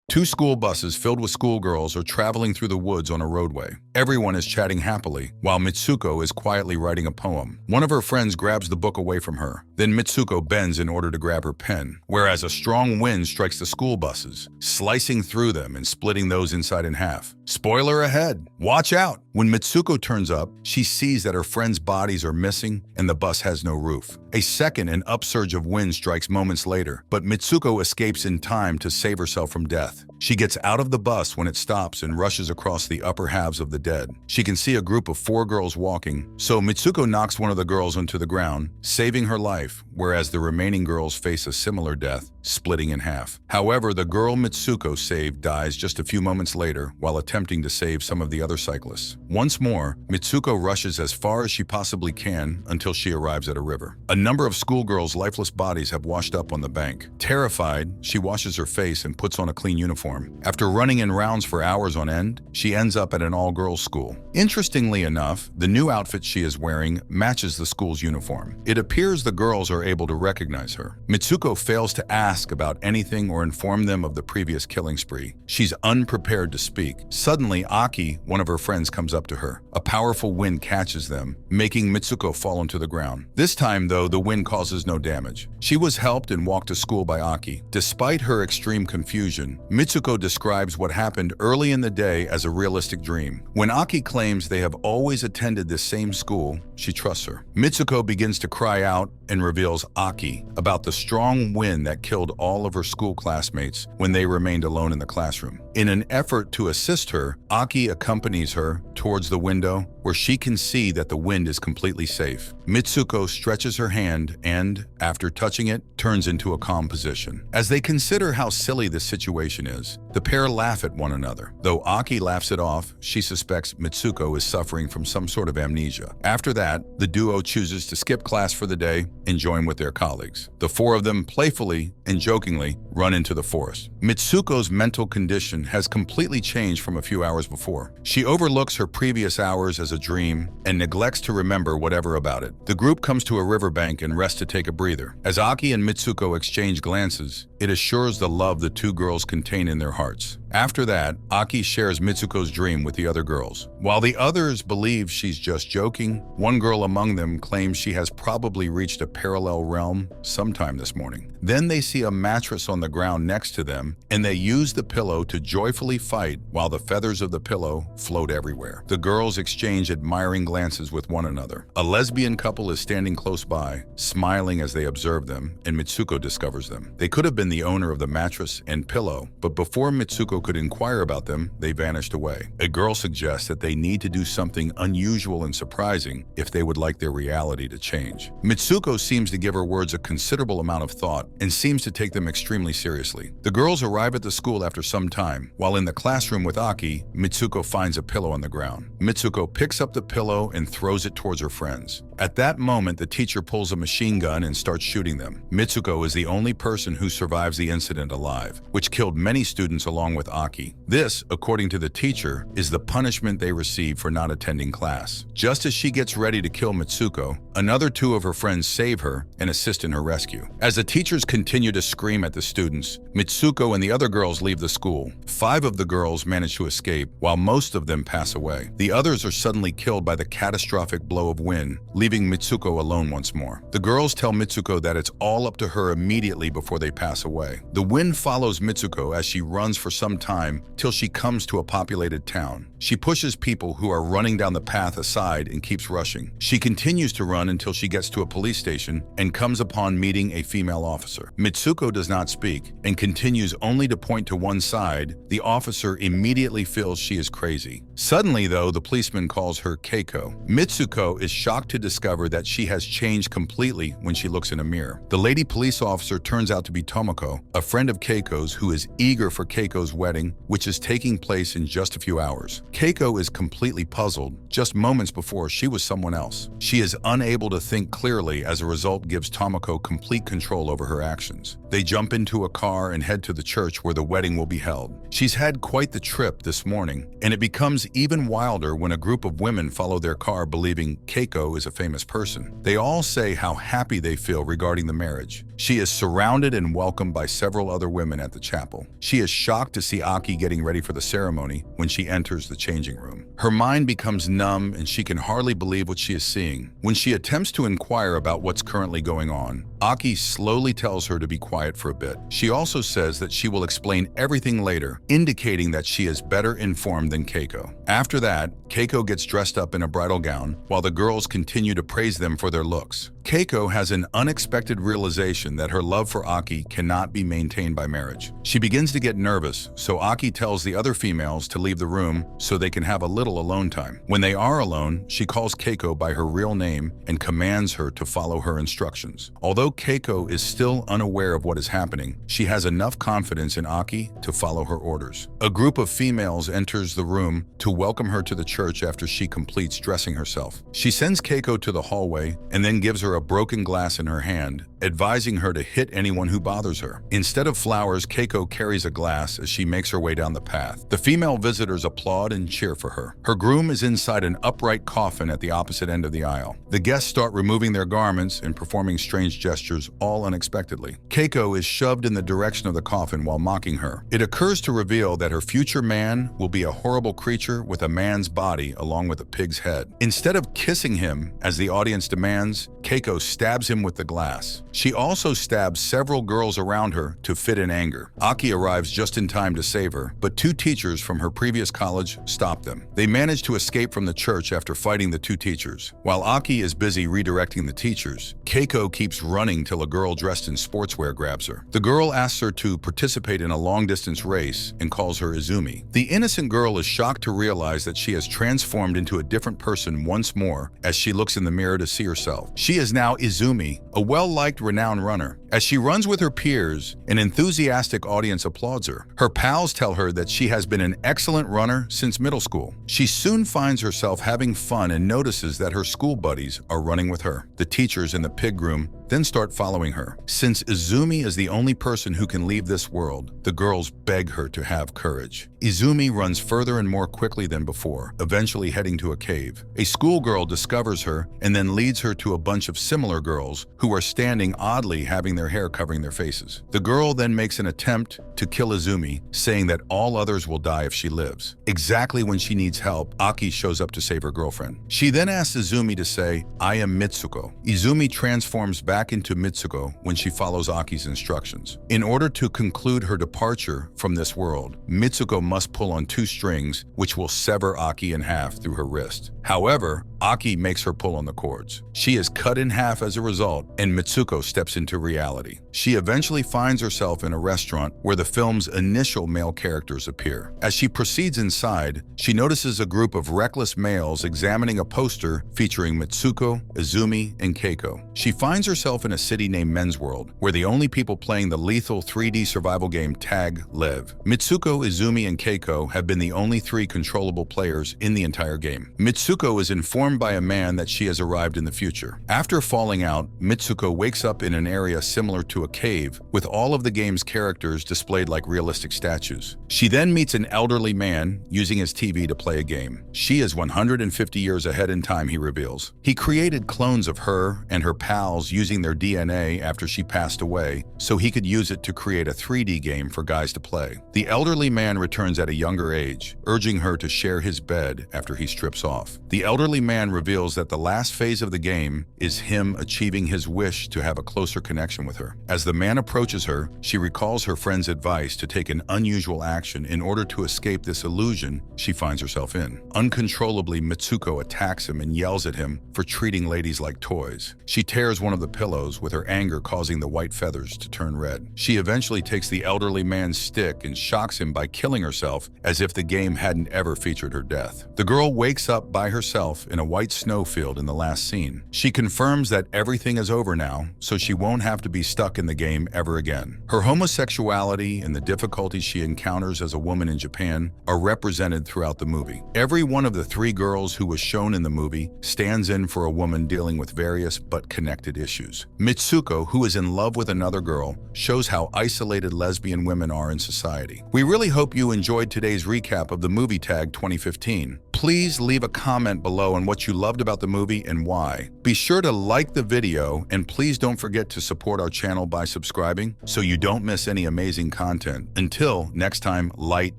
Two school buses filled with schoolgirls are traveling through the woods on a roadway. Everyone is chatting happily, while Mitsuko is quietly writing a poem. One of her friends grabs the book away from her. Then Mitsuko bends in order to grab her pen, whereas a strong wind strikes the school buses, slicing through them and splitting those inside in half. Spoiler ahead! Watch out! When Mitsuko turns up, she sees that her friends' bodies are missing and the bus has no roof. A second and upsurge of wind strikes moments later, but Mitsuko escapes in time to save herself from death. She gets out of the bus when it stops and rushes across the upper halves of the dead. She can see a group of 4 girls walking, so Mitsuko knocks one of the girls onto the ground, saving her life, whereas the remaining girls face a similar death, splitting in half. However, the girl Mitsuko saved dies just a few moments later while attempting to save some of the other cyclists. Once more, Mitsuko rushes as far as she possibly can until she arrives at a river. A number of schoolgirls' lifeless bodies have washed up on the bank. Terrified, she washes her face and puts on a clean uniform. After running in rounds for hours on end, she ends up at an all-girls school. Interestingly enough, the new outfit she is wearing matches the school's uniform. It appears the girls are able to recognize her. Mitsuko fails to ask about anything or inform them of the previous killing spree. She's unprepared to speak. Suddenly, Aki, one of her friends, comes up to her. A powerful wind catches them, making Mitsuko fall onto the ground. This time, though, the wind causes no damage. She was helped and walked to school by Aki. Despite her extreme confusion, Mitsuko describes what happened early in the day as a realistic dream. When Aki claims they have always attended the same school, she trusts her. Mitsuko begins to cry out and reveals Aki about the strong wind that killed all of her school classmates when they remained alone in the classroom. In an effort to assist her, Aki accompanies her towards the window where she can see that the wind is completely safe. Mitsuko stretches her hand and, after touching it, turns into a calm position. As they consider how silly this situation is, the pair laugh at one another. Though Aki laughs it off, she suspects Mitsuko is suffering from some sort of amnesia. After that, the duo chooses to skip class for the day and join with their colleagues. The 4 of them playfully and jokingly run into the forest. Mitsuko's mental condition has completely changed from a few hours before. She overlooks her previous hours as a dream and neglects to remember whatever about it. The group comes to a riverbank and rests to take a breather. As Aki and Mitsuko exchange glances, it assures the love the 2 girls contain in their hearts. After that, Aki shares Mitsuko's dream with the other girls. While the others believe she's just joking, one girl among them claims she has probably reached a parallel realm sometime this morning. Then they see a mattress on the ground next to them, and they use the pillow to joyfully fight while the feathers of the pillow float everywhere. The girls exchange admiring glances with one another. A lesbian couple is standing close by, smiling as they observe them, and Mitsuko discovers them. They could have been the owner of the mattress and pillow, but before Mitsuko could inquire about them, they vanished away. A girl suggests that they need to do something unusual and surprising if they would like their reality to change. Mitsuko seems to give her words a considerable amount of thought and seems to take them extremely seriously. The girls arrive at the school after some time. While in the classroom with Aki, Mitsuko finds a pillow on the ground. Mitsuko picks up the pillow and throws it towards her friends. At that moment, the teacher pulls a machine gun and starts shooting them. Mitsuko is the only person who survives the incident alive, which killed many students along with Aki. This, according to the teacher, is the punishment they receive for not attending class. Just as she gets ready to kill Mitsuko, another 2 of her friends save her and assist in her rescue. As the teachers continue to scream at the students, Mitsuko and the other girls leave the school. 5 of the girls manage to escape, while most of them pass away. The others are suddenly killed by the catastrophic blow of wind, leaving Mitsuko alone once more. The girls tell Mitsuko that it's all up to her immediately before they pass away. The wind follows Mitsuko as she runs for some time till she comes to a populated town. She pushes people who are running down the path aside and keeps rushing. She continues to run until she gets to a police station and comes upon meeting a female officer. Mitsuko does not speak and continues only to point to one side. The officer immediately feels she is crazy. Suddenly, though, the policeman calls her Keiko. Mitsuko is shocked to discover that she has changed completely when she looks in a mirror. The lady police officer turns out to be Tomoko, a friend of Keiko's who is eager for Keiko's wedding, which is taking place in just a few hours. Keiko is completely puzzled. Just moments before, she was someone else. She is unable to think clearly, as a result gives Tomoko complete control over her actions. They jump into a car and head to the church where the wedding will be held. She's had quite the trip this morning, and it becomes even wilder when a group of women follow their car believing Keiko is a famous person. They all say how happy they feel regarding the marriage. She is surrounded and welcomed by several other women at the chapel. She is shocked to see Aki getting ready for the ceremony when she enters the changing room. Her mind becomes numb and she can hardly believe what she is seeing. When she attempts to inquire about what's currently going on, Aki slowly tells her to be quiet for a bit. She also says that she will explain everything later, indicating that she is better informed than Keiko. After that, Keiko gets dressed up in a bridal gown while the girls continue to praise them for their looks. Keiko has an unexpected realization that her love for Aki cannot be maintained by marriage. She begins to get nervous, so Aki tells the other females to leave the room so they can have a little alone time. When they are alone, she calls Keiko by her real name and commands her to follow her instructions. Although Keiko is still unaware of what is happening, she has enough confidence in Aki to follow her orders. A group of females enters the room to welcome her to the church after she completes dressing herself. She sends Keiko to the hallway and then gives her a broken glass in her hand, advising her to hit anyone who bothers her. Instead of flowers, Keiko carries a glass as she makes her way down the path. The female visitors applaud and cheer for her. Her groom is inside an upright coffin at the opposite end of the aisle. The guests start removing their garments and performing strange gestures, all unexpectedly. Keiko is shoved in the direction of the coffin while mocking her. It occurs to reveal that her future man will be a horrible creature with a man's body along with a pig's head. Instead of kissing him, as the audience demands, Keiko stabs him with the glass. She also stabs several girls around her to fit in anger. Aki arrives just in time to save her, but two teachers from her previous college stop them. They manage to escape from the church after fighting the two teachers. While Aki is busy redirecting the teachers, Keiko keeps running till a girl dressed in sportswear grabs her. The girl asks her to participate in a long-distance race and calls her Izumi. The innocent girl is shocked to realize that she has transformed into a different person once more as she looks in the mirror to see herself. She is now Izumi, a well-liked renowned runner. As she runs with her peers, an enthusiastic audience applauds her. Her pals tell her that she has been an excellent runner since middle school. She soon finds herself having fun and notices that her school buddies are running with her. The teachers in the pig room then start following her. Since Izumi is the only person who can leave this world, the girls beg her to have courage. Izumi runs further and more quickly than before, eventually heading to a cave. A schoolgirl discovers her and then leads her to a bunch of similar girls who are standing oddly, having their hair covering their faces. The girl then makes an attempt to kill Izumi, saying that all others will die if she lives. Exactly when she needs help, Aki shows up to save her girlfriend. She then asks Izumi to say, "I am Mitsuko." Izumi transforms back into Mitsuko when she follows Aki's instructions. In order to conclude her departure from this world, Mitsuko must pull on two strings, which will sever Aki in half through her wrist. However, Aki makes her pull on the cords. She is cut in half as a result, and Mitsuko steps into reality. She eventually finds herself in a restaurant where the film's initial male characters appear. As she proceeds inside, she notices a group of reckless males examining a poster featuring Mitsuko, Izumi, and Keiko. She finds herself in a city named Men's World, where the only people playing the lethal 3D survival game Tag live. Mitsuko, Izumi, and Keiko have been the only three controllable players in the entire game. Mitsuko is informed by a man that she has arrived in the future. After falling out, Mitsuko wakes up in an area similar to a cave, with all of the game's characters displayed like realistic statues. She then meets an elderly man using his TV to play a game. She is 150 years ahead in time, he reveals. He created clones of her and her pals using their DNA after she passed away, so he could use it to create a 3D game for guys to play. The elderly man returns at a younger age, urging her to share his bed after he strips off. The elderly man reveals that the last phase of the game is him achieving his wish to have a closer connection with her. As the man approaches her, she recalls her friend's advice to take an unusual action in order to escape this illusion she finds herself in. Uncontrollably, Mitsuko attacks him and yells at him for treating ladies like toys. She tears one of the pillows, with her anger causing the white feathers to turn red. She eventually takes the elderly man's stick and shocks him by killing herself as if the game hadn't ever featured her death. The girl wakes up by herself in a white snowfield in the last scene. She confirms that everything is over now, so she won't have to be stuck in the game ever again. Her homosexuality and the difficulties she encounters as a woman in Japan are represented throughout the movie. Every one of the 3 girls who was shown in the movie stands in for a woman dealing with various but connected issues. Mitsuko, who is in love with another girl, shows how isolated lesbian women are in society. We really hope you enjoyed today's recap of the Movie Tag 2015. Please leave a comment below on what you loved about the movie and why. Be sure to like the video, and please don't forget to support our channel by subscribing so you don't miss any amazing content. Until next time, light,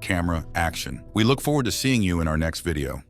camera, action. We look forward to seeing you in our next video.